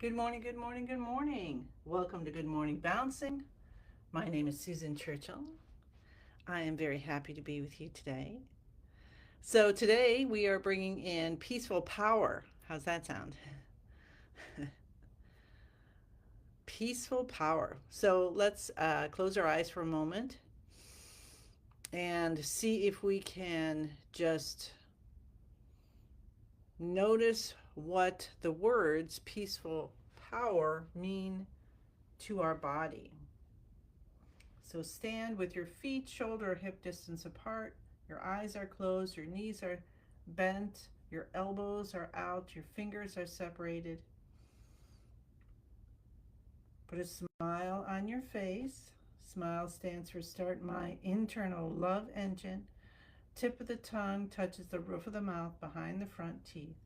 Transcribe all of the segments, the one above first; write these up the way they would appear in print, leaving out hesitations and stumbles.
Good morning, good morning, good morning. Welcome to Good Morning Bouncing. My name is Susan Churchill. I am very happy to be with you today. So, today we are bringing in peaceful power. How's that sound? Peaceful power. So, let's close our eyes for a moment and see if we can just notice what the words peaceful power mean to our body. So stand with your feet shoulder or hip distance apart. Your eyes are closed, your knees are bent, your elbows are out, your fingers are separated. Put a smile on your face. Smile stands for start my internal love engine. Tip of the tongue touches the roof of the mouth behind the front teeth.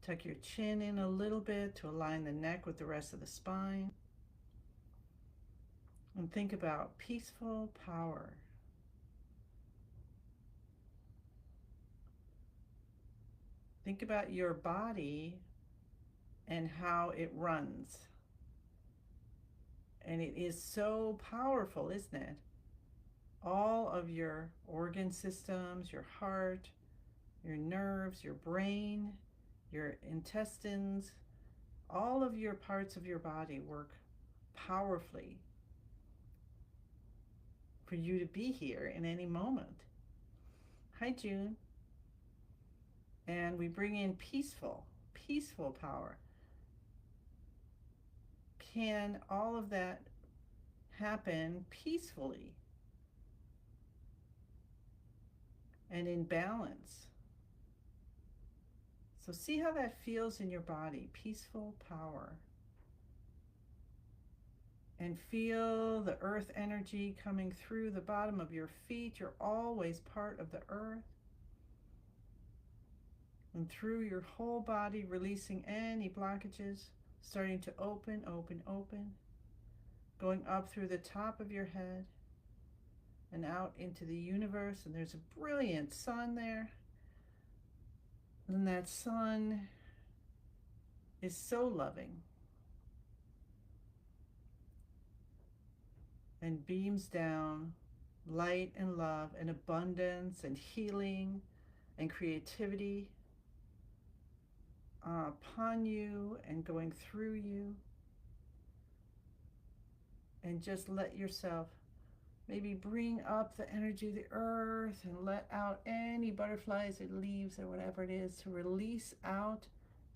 Tuck your chin in a little bit to align the neck with the rest of the spine. And think about peaceful power. Think about your body and how it runs. And it is so powerful, isn't it? All of your organ systems, your heart, your nerves, your brain, your intestines, all of your parts of your body work powerfully for you to be here in any moment. Hi, June. And we bring in peaceful power. Can all of that happen peacefully and in balance? So see how that feels in your body, peaceful power. And feel the earth energy coming through the bottom of your feet. You're always part of the earth. And through your whole body, releasing any blockages, starting to open, open, open. Going up through the top of your head and out into the universe. And there's a brilliant sun there. And that sun is so loving and beams down light and love and abundance and healing and creativity upon you and going through you. And just let yourself maybe bring up the energy of the earth and let out any butterflies or leaves or whatever it is to release out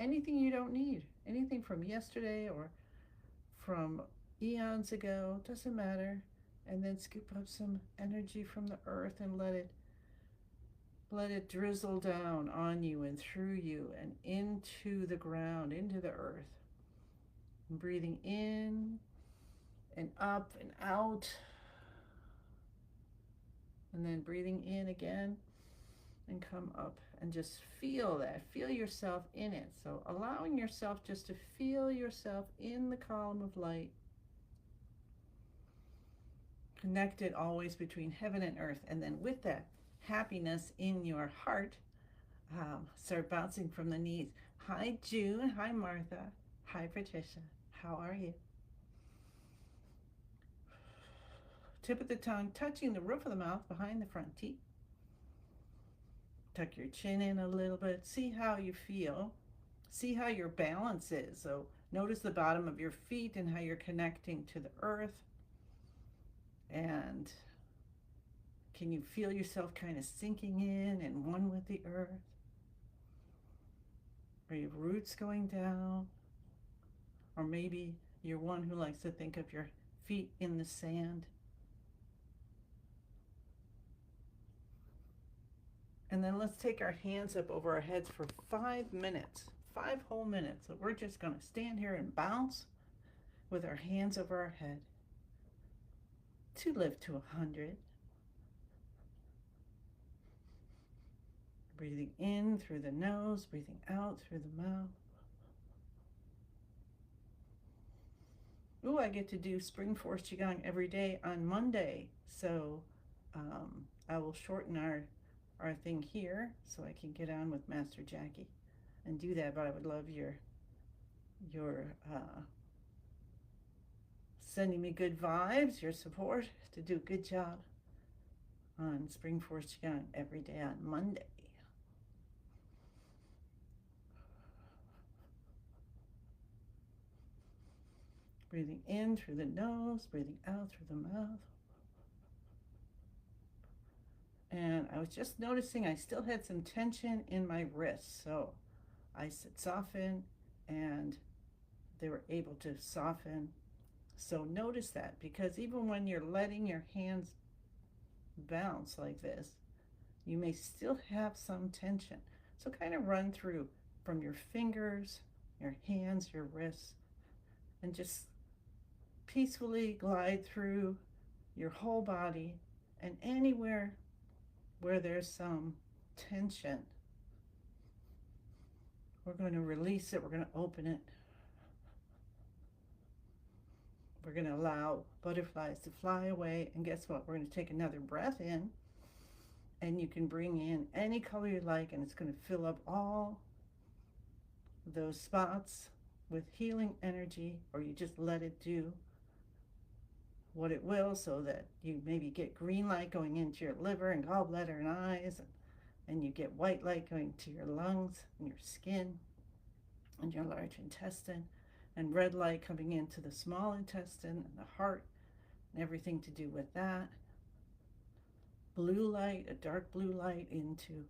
anything you don't need, anything from yesterday or from eons ago, doesn't matter. And then scoop up some energy from the earth and let it drizzle down on you and through you and into the ground, into the earth. And breathing in and up and out. And then breathing in again and come up and just feel that. Feel yourself in it. So allowing yourself just to feel yourself in the column of light. Connected always between heaven and earth. And then with that happiness in your heart, start bouncing from the knees. Hi, June. Hi, Martha. Hi, Patricia. How are you? Tip of the tongue touching the roof of the mouth behind the front teeth. Tuck your chin in a little bit. See how you feel. See how your balance is. So notice the bottom of your feet and how you're connecting to the earth. And can you feel yourself kind of sinking in and one with the earth? Are your roots going down? Or maybe you're one who likes to think of your feet in the sand. And then let's take our hands up over our heads for 5 minutes, 5 whole minutes. So we're just going to stand here and bounce with our hands over our head to live to 100. Breathing in through the nose, breathing out through the mouth. Ooh, I get to do Spring Force Qigong every day on Monday. So I will shorten our thing here so I can get on with Master Jackie and do that. But I would love You're sending me good vibes, your support to do a good job on Spring Force Qigong every day on Monday. Breathing in through the nose, breathing out through the mouth. And I was just noticing I still had some tension in my wrists. So I said soften, and they were able to soften. So notice that, because even when you're letting your hands bounce like this, you may still have some tension. So kind of run through from your fingers, your hands, your wrists, and just peacefully glide through your whole body, and anywhere where there's some tension, we're going to release it, we're going to open it. We're going to allow butterflies to fly away. And guess what? We're going to take another breath in, and you can bring in any color you like, and it's going to fill up all those spots with healing energy, or you just let it do what it will, so that you maybe get green light going into your liver and gallbladder and eyes, and you get white light going to your lungs and your skin and your large intestine, and red light coming into the small intestine and the heart and everything to do with that. Blue light, a dark blue light into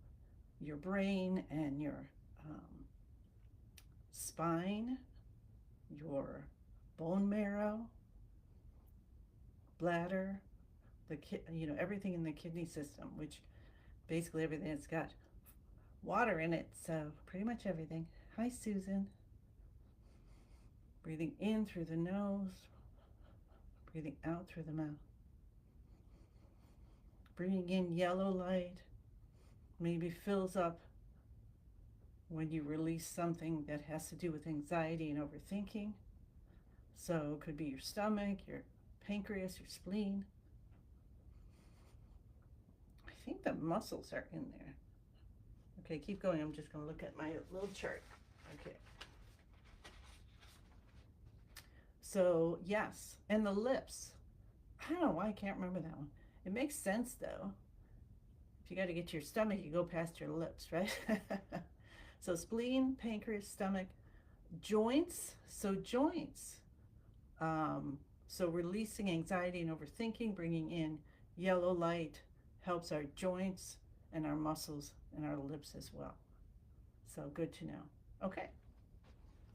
your brain and your spine, your bone marrow, bladder, everything in the kidney system, which basically everything that's got water in it, so pretty much everything. Hi, Susan. Breathing in through the nose, breathing out through the mouth. Bringing in yellow light, maybe fills up when you release something that has to do with anxiety and overthinking. So it could be your stomach, your pancreas, your spleen. I think the muscles are in there. Okay, keep going. I'm just going to look at my little chart. Okay. So, yes, and the lips. I don't know why I can't remember that one. It makes sense, though. If you got to get to your stomach, you go past your lips, right? So spleen, pancreas, stomach, joints. So joints. So releasing anxiety and overthinking, bringing in yellow light helps our joints and our muscles and our lips as well. So good to know. Okay.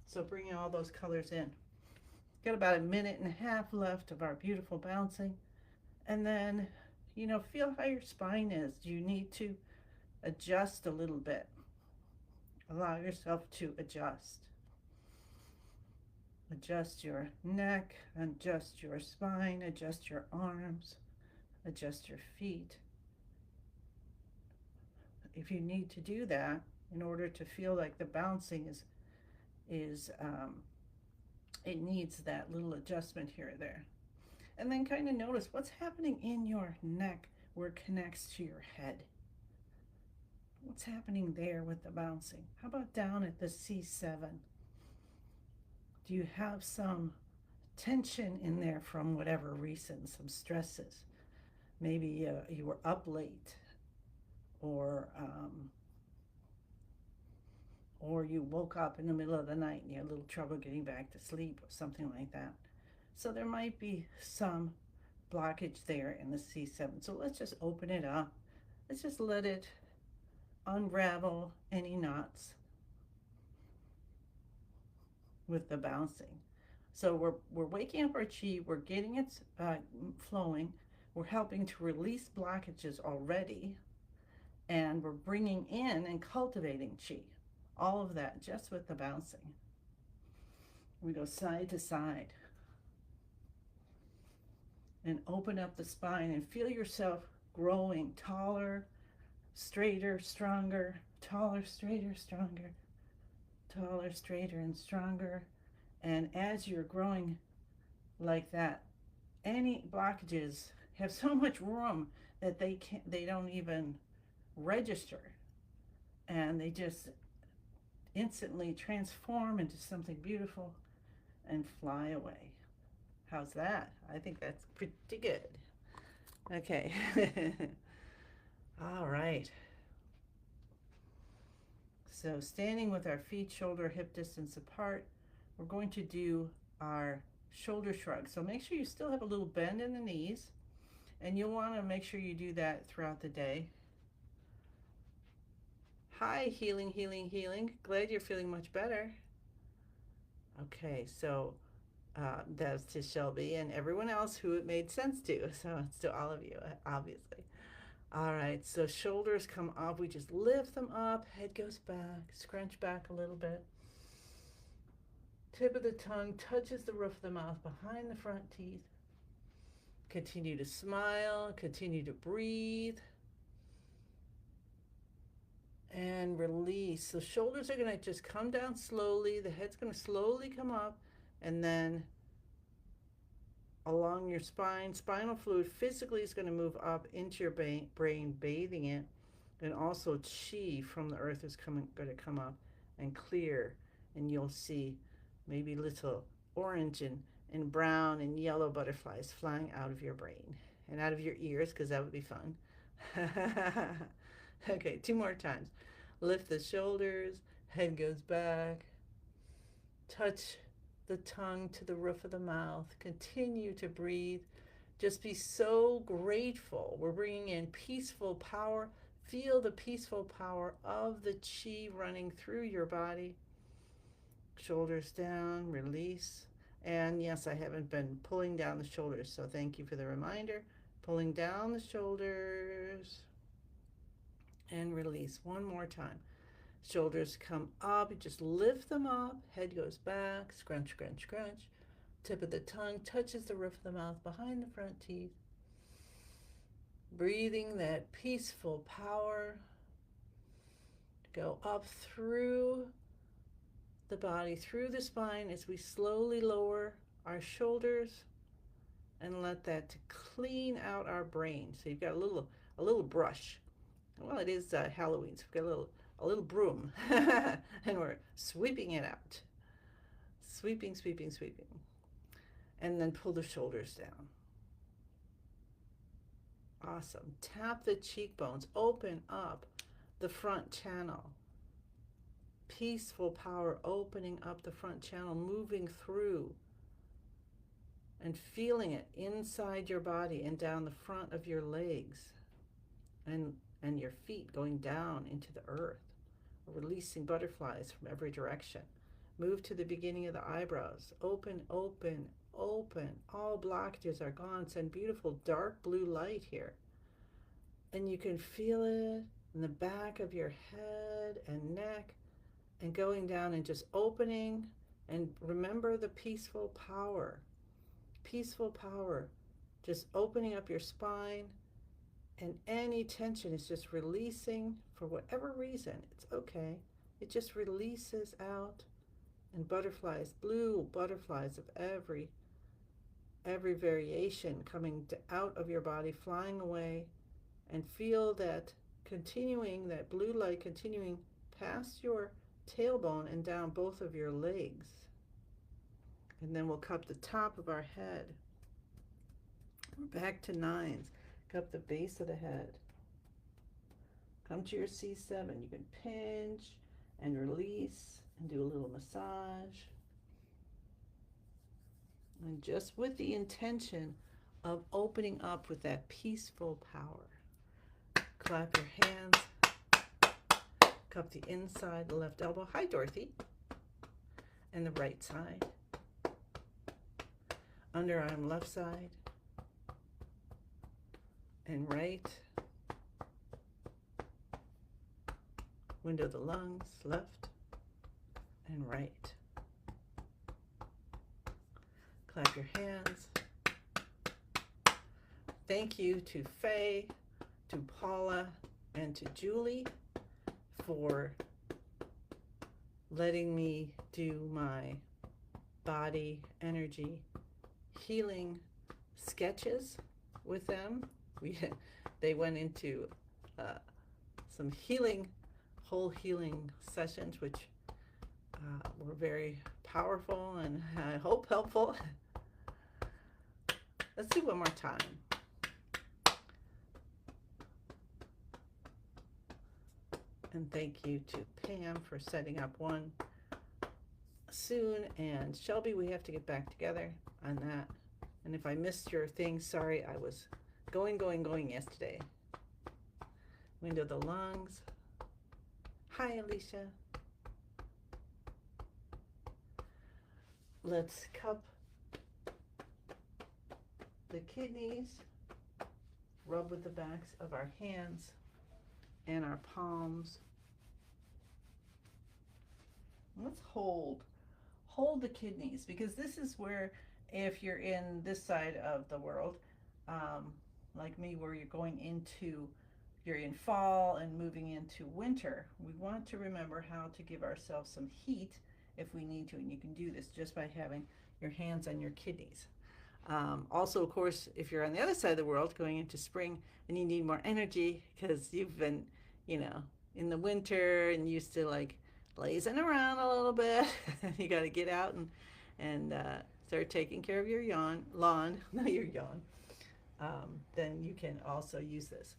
So bringing all those colors in. Got about a minute and a half left of our beautiful bouncing. And then, feel how your spine is. Do you need to adjust a little bit? Allow yourself to adjust. Adjust your neck, adjust your spine, adjust your arms, adjust your feet. If you need to do that in order to feel like the bouncing it needs that little adjustment here or there. And then kind of notice what's happening in your neck where it connects to your head. What's happening there with the bouncing? How about down at the C7? Do you have some tension in there from whatever reason, some stresses? Maybe you were up late, or you woke up in the middle of the night and you had a little trouble getting back to sleep or something like that. So there might be some blockage there in the C7. So let's just open it up. Let's just let it unravel any knots with the bouncing. So we're waking up our chi, we're getting it flowing, we're helping to release blockages already, and we're bringing in and cultivating chi. All of that just with the bouncing. We go side to side and open up the spine and feel yourself growing taller, straighter, stronger, taller, straighter, stronger, taller, straighter, and stronger. And as you're growing like that, any blockages have so much room that they don't even register, and they just instantly transform into something beautiful and fly away. How's that? I think that's pretty good. Okay. All right. So standing with our feet shoulder hip distance apart, we're going to do our shoulder shrug. So make sure you still have a little bend in the knees, and you'll want to make sure you do that throughout the day. Hi, healing, healing, healing. Glad you're feeling much better. Okay, so that's to Shelby and everyone else who it made sense to. So it's to all of you, obviously. All right, so shoulders come up. We just lift them up. Head goes back. Scrunch back a little bit. Tip of the tongue touches the roof of the mouth behind the front teeth. Continue to smile. Continue to breathe. And release. So shoulders are going to just come down slowly. The head's going to slowly come up. And then along your spine, spinal fluid physically is going to move up into your brain, bathing it. And also chi from the earth is going to come up and clear. And you'll see maybe little orange and brown and yellow butterflies flying out of your brain and out of your ears, because that would be fun. Okay, 2 more times. Lift the shoulders, head goes back. Touch the tongue to the roof of the mouth. Continue to breathe. Just be so grateful. We're bringing in peaceful power. Feel the peaceful power of the chi running through your body. Shoulders down, release. And yes, I haven't been pulling down the shoulders, so thank you for the reminder. Pulling down the shoulders and release. One more time. Shoulders come up, you just lift them up. Head goes back, scrunch, scrunch, scrunch. Tip of the tongue touches the roof of the mouth behind the front teeth. Breathing that peaceful power. Go up through the body, through the spine as we slowly lower our shoulders and let that to clean out our brain. So you've got a little brush. Well, it is Halloween, so we've got a little broom and we're sweeping it out. Sweeping, sweeping, sweeping. And then pull the shoulders down. Awesome. Tap the cheekbones. Open up the front channel. Peaceful power opening up the front channel, moving through and feeling it inside your body and down the front of your legs and your feet going down into the earth, releasing butterflies from every direction. Move to the beginning of the eyebrows. Open, open, open. All blockages are gone. Send beautiful dark blue light here. And you can feel it in the back of your head and neck and going down and just opening. And remember the peaceful power. Peaceful power. Just opening up your spine. And any tension is just releasing for whatever reason. It's okay. It just releases out. And butterflies, blue butterflies of every variation coming out of your body, flying away. And feel that continuing, that blue light continuing past your tailbone and down both of your legs. And then we'll cup the top of our head. We're back to 9s. Cup the base of the head. Come to your C7. You can pinch and release and do a little massage. And just with the intention of opening up with that peaceful power. Clap your hands. Cup the inside, the left elbow. Hi, Dorothy. And the right side. Underarm left side. And right. Window of the lungs, left and right. Clap your hands. Thank you to Faye, to Paula, and to Julie for letting me do my body energy healing sketches with them. They went into some whole healing sessions, which We're very powerful and I hope helpful. Let's do one more time. And thank you to Pam for setting up one soon. And Shelby, we have to get back together on that. And if I missed your thing, sorry, I was going yesterday. Window the lungs. Hi, Alicia. Let's cup the kidneys, rub with the backs of our hands and our palms. Let's hold the kidneys, because this is where, if you're in this side of the world, like me, where you're in fall and moving into winter, we want to remember how to give ourselves some heat if we need to, and you can do this just by having your hands on your kidneys. Also, of course, if you're on the other side of the world going into spring and you need more energy because you've been, in the winter and used to like lazing around a little bit, you got to get out and start taking care of your lawn, not your yawn. Then you can also use this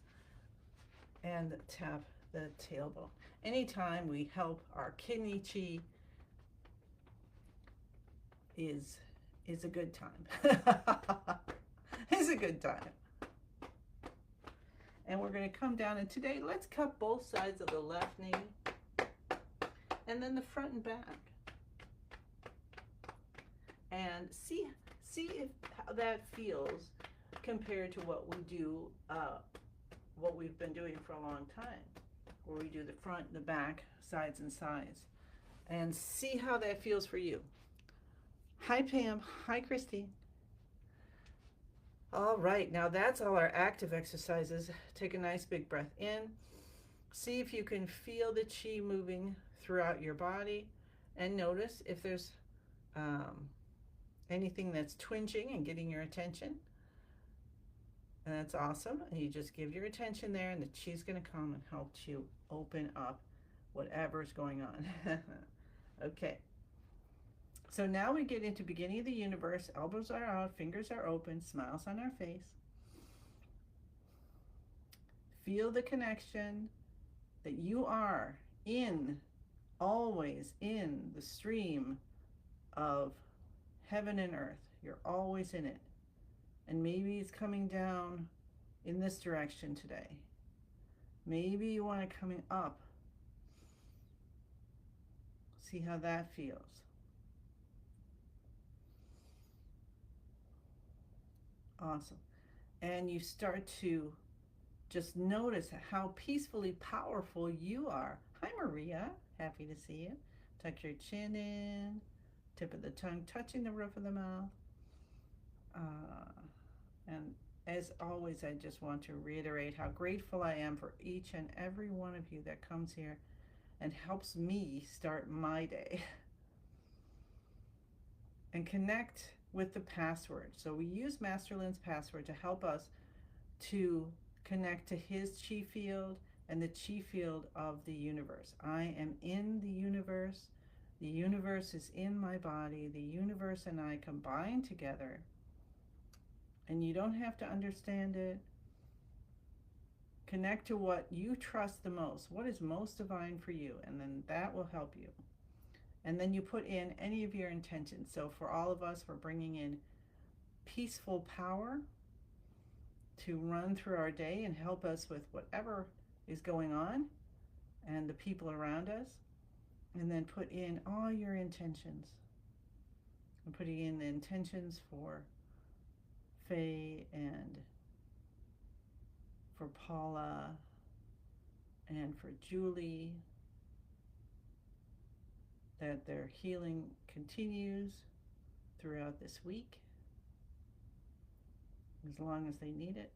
and tap the tailbone. Anytime we help our kidney chi is a good time. It's a good time. And we're going to come down, and today let's cup both sides of the left knee and then the front and back. And see if how that feels compared to what we do, what we've been doing for a long time, where we do the front and the back, sides and sides. And see how that feels for you. Hi, Pam. Hi, Christine. All right, now that's all our active exercises. Take a nice big breath in. See if you can feel the chi moving throughout your body, and notice if there's anything that's twinging and getting your attention. And that's awesome. And you just give your attention there, and the chi's going to come and help you open up whatever's going on. Okay. So now we get into beginning of the universe. Elbows are out, fingers are open, smiles on our face. Feel the connection that you are always in the stream of heaven and earth. You're always in it. And maybe it's coming down in this direction today. Maybe you want it coming up. See how that feels. Awesome. And you start to just notice how peacefully powerful you are. Hi, Maria. Happy to see you. Tuck your chin in. Tip of the tongue touching the roof of the mouth. And as always, I just want to reiterate how grateful I am for each and every one of you that comes here and helps me start my day. And connect with the password. So we use Master Lin's password to help us to connect to his chi field and the chi field of the universe. I am in the universe. The universe is in my body. The universe and I combine together. And you don't have to understand it. Connect to what you trust the most. What is most divine for you? And then that will help you. And then you put in any of your intentions. So for all of us, we're bringing in peaceful power to run through our day and help us with whatever is going on and the people around us. And then put in all your intentions. I'm putting in the intentions for Faye and for Paula and for Julie, that their healing continues throughout this week as long as they need it.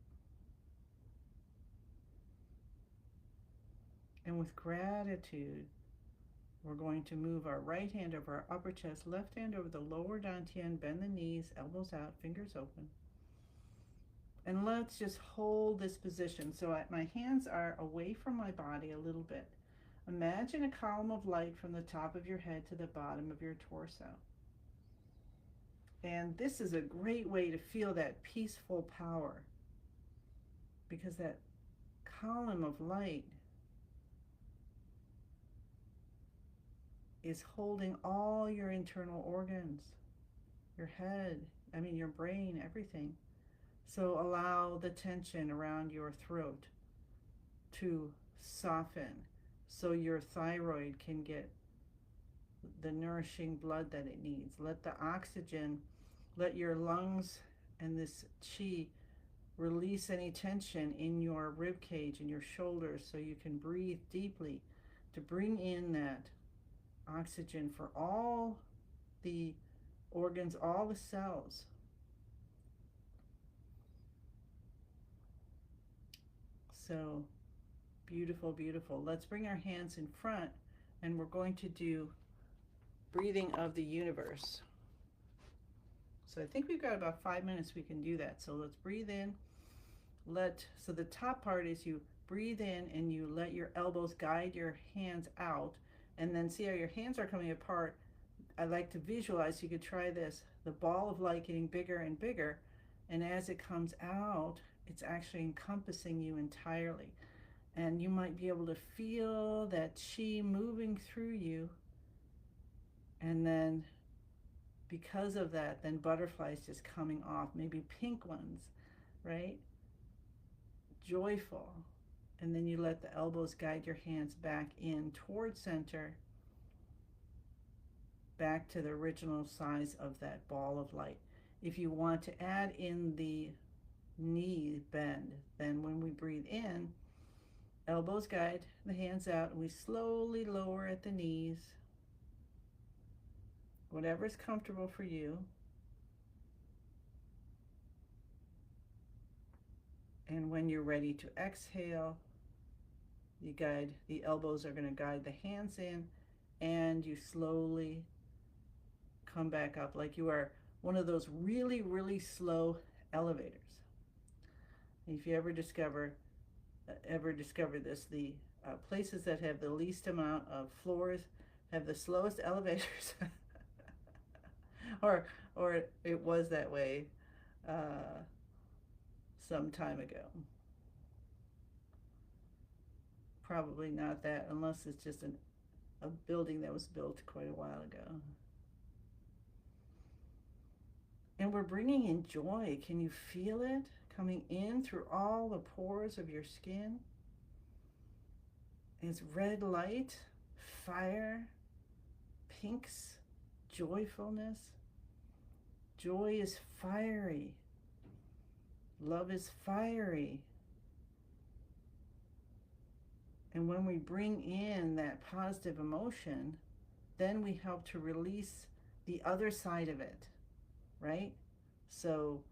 And with gratitude, we're going to move our right hand over our upper chest, left hand over the lower dantian, bend the knees, elbows out, fingers open. And let's just hold this position. So my hands are away from my body a little bit. Imagine a column of light from the top of your head to the bottom of your torso. And this is a great way to feel that peaceful power, because that column of light is holding all your internal organs, your head, your brain, everything. So allow the tension around your throat to soften so your thyroid can get the nourishing blood that it needs. Let the oxygen, let your lungs and this chi release any tension in your rib cage and your shoulders so you can breathe deeply to bring in that oxygen for all the organs, all the cells. So beautiful, beautiful. Let's bring our hands in front and we're going to do breathing of the universe. So I think we've got about 5 minutes we can do that. So let's breathe in. So the top part is you breathe in and you let your elbows guide your hands out, and then see how your hands are coming apart. I like to visualize, you could try this, the ball of light getting bigger and bigger, and as it comes out, it's actually encompassing you entirely. And you might be able to feel that chi moving through you, and then because of that, then butterflies just coming off, maybe pink ones, right? Joyful. And then you let the elbows guide your hands back in towards center, back to the original size of that ball of light. If you want to add in the knee bend, then when we breathe in, elbows guide the hands out, and we slowly lower at the knees, whatever's comfortable for you. And when you're ready to exhale, the elbows are going to guide the hands in, and you slowly come back up like you are one of those really, really slow elevators. If you ever discover this, the places that have the least amount of floors have the slowest elevators. or it was that way some time ago. Probably not that, unless it's just a building that was built quite a while ago. And we're bringing in joy. Can you feel it coming in through all the pores of your skin? It's red light, fire, pinks, joyfulness. Joy is fiery. Love is fiery. And when we bring in that positive emotion, then we help to release the other side of it, right? So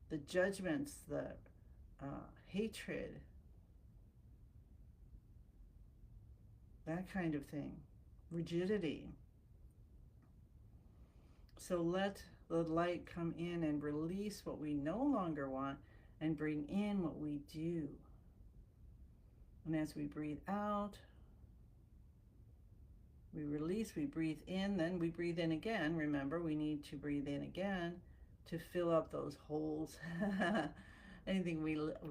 the judgments, the hatred, that kind of thing, rigidity. So let the light come in and release what we no longer want and bring in what we do. And as we breathe out, we release, we breathe in, then we breathe in again. Remember, we need to breathe in again to fill up those holes. Anything we let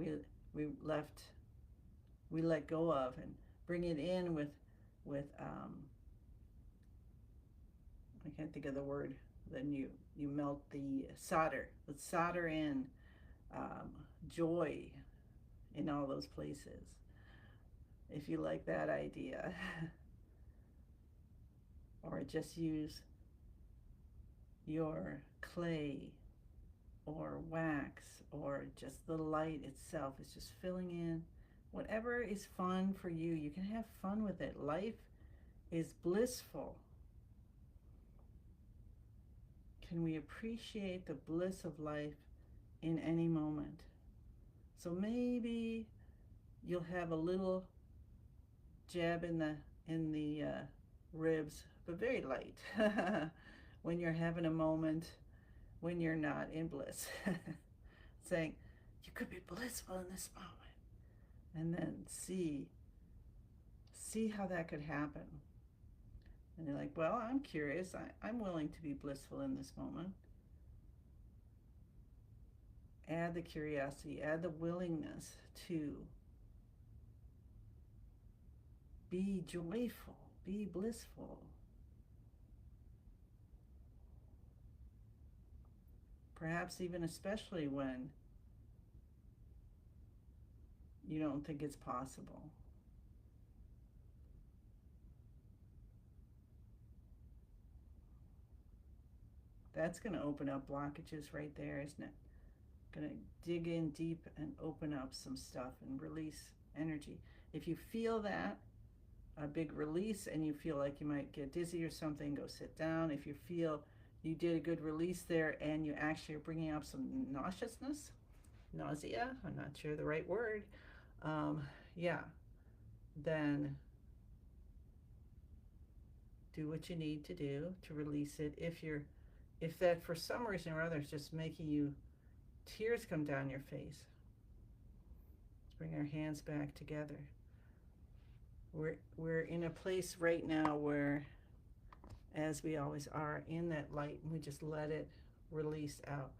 go of, and bring it in with I can't think of the word. Then you melt the solder. Let's solder in joy in all those places, if you like that idea. Or just use your clay or wax, or just the light itself is just filling in. Whatever is fun for you, you can have fun with it. Life is blissful. Can we appreciate the bliss of life in any moment? So maybe you'll have a little jab in the ribs, but very light, when you're having a moment when you're not in bliss. Saying, you could be blissful in this moment. And then see See how that could happen. And you're like, well, I'm curious. I'm willing to be blissful in this moment. Add the curiosity, add the willingness to be joyful, be blissful. Perhaps even especially when you don't think it's possible. That's going to open up blockages right there, isn't it? Going to dig in deep and open up some stuff and release energy. If you feel that, a big release, and you feel like you might get dizzy or something, go sit down. If you feel you did a good release there and you actually are bringing up some nausea, I'm not sure the right word, yeah, then do what you need to do to release it. If that for some reason or other is just making you tears come down your face, let's bring our hands back together. We're in a place right now where, as we always are, in that light, and we just let it release out.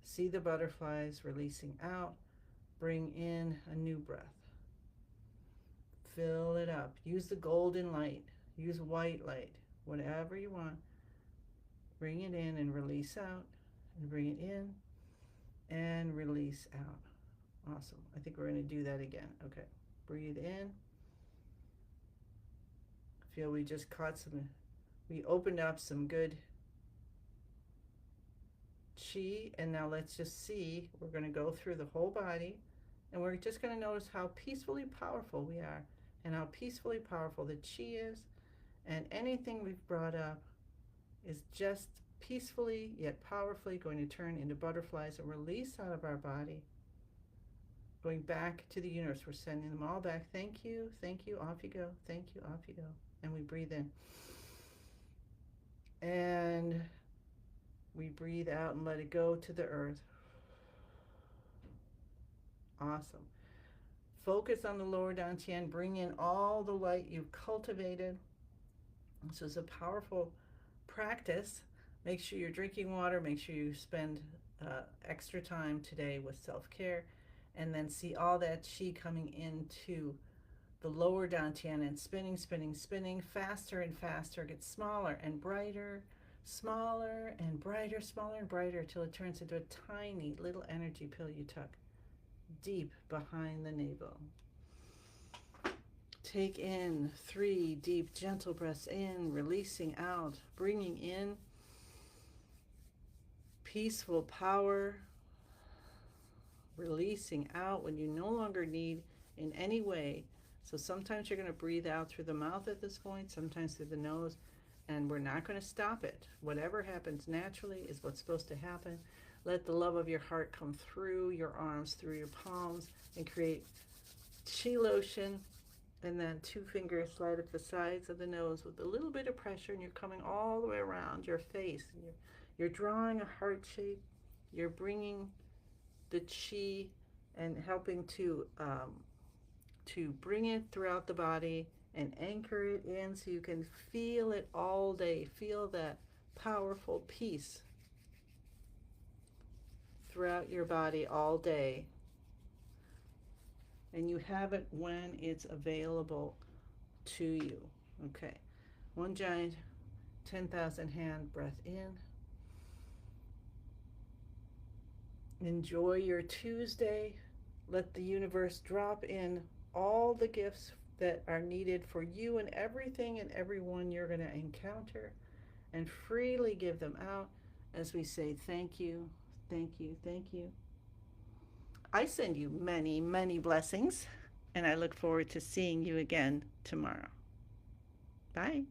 See the butterflies releasing out. Bring in a new breath. Fill it up. Use the golden light. Use white light. Whatever you want. Bring it in and release out. And bring it in and release out. Awesome. I think we're going to do that again. Okay. Breathe in. Feel we just caught we opened up some good chi, and now let's just see, we're going to go through the whole body, and we're just going to notice how peacefully powerful we are, and how peacefully powerful the chi is, and anything we've brought up is just peacefully yet powerfully going to turn into butterflies and release out of our body, going back to the universe. We're sending them all back. Thank you, off you go. Thank you, off you go. And we breathe in. And we breathe out and let it go to the earth. Awesome. Focus on the lower dantian. Bring in all the light you've cultivated. This is a powerful practice. Make sure you're drinking water. Make sure you spend extra time today with self-care. And then see all that chi coming into the lower dantian and spinning, spinning, spinning, faster and faster. It gets smaller and brighter, smaller and brighter, smaller and brighter, till it turns into a tiny little energy pill you tuck deep behind the navel. Take in 3 deep, gentle breaths in, releasing out, bringing in peaceful power, releasing out when you no longer need in any way. So sometimes you're going to breathe out through the mouth at this point, sometimes through the nose, and we're not going to stop it. Whatever happens naturally is what's supposed to happen. Let the love of your heart come through your arms, through your palms, and create chi lotion. And then 2 fingers slide up the sides of the nose with a little bit of pressure, and you're coming all the way around your face. You're drawing a heart shape. You're bringing the chi and helping to bring it throughout the body and anchor it in so you can feel it all day. Feel that powerful peace throughout your body all day. And you have it when it's available to you. Okay. One giant 10,000 hand breath in. Enjoy your Tuesday. Let the universe drop in all the gifts that are needed for you and everything and everyone you're going to encounter, and freely give them out as we say thank you, thank you, thank you. I send you many, many blessings, and I look forward to seeing you again tomorrow. Bye.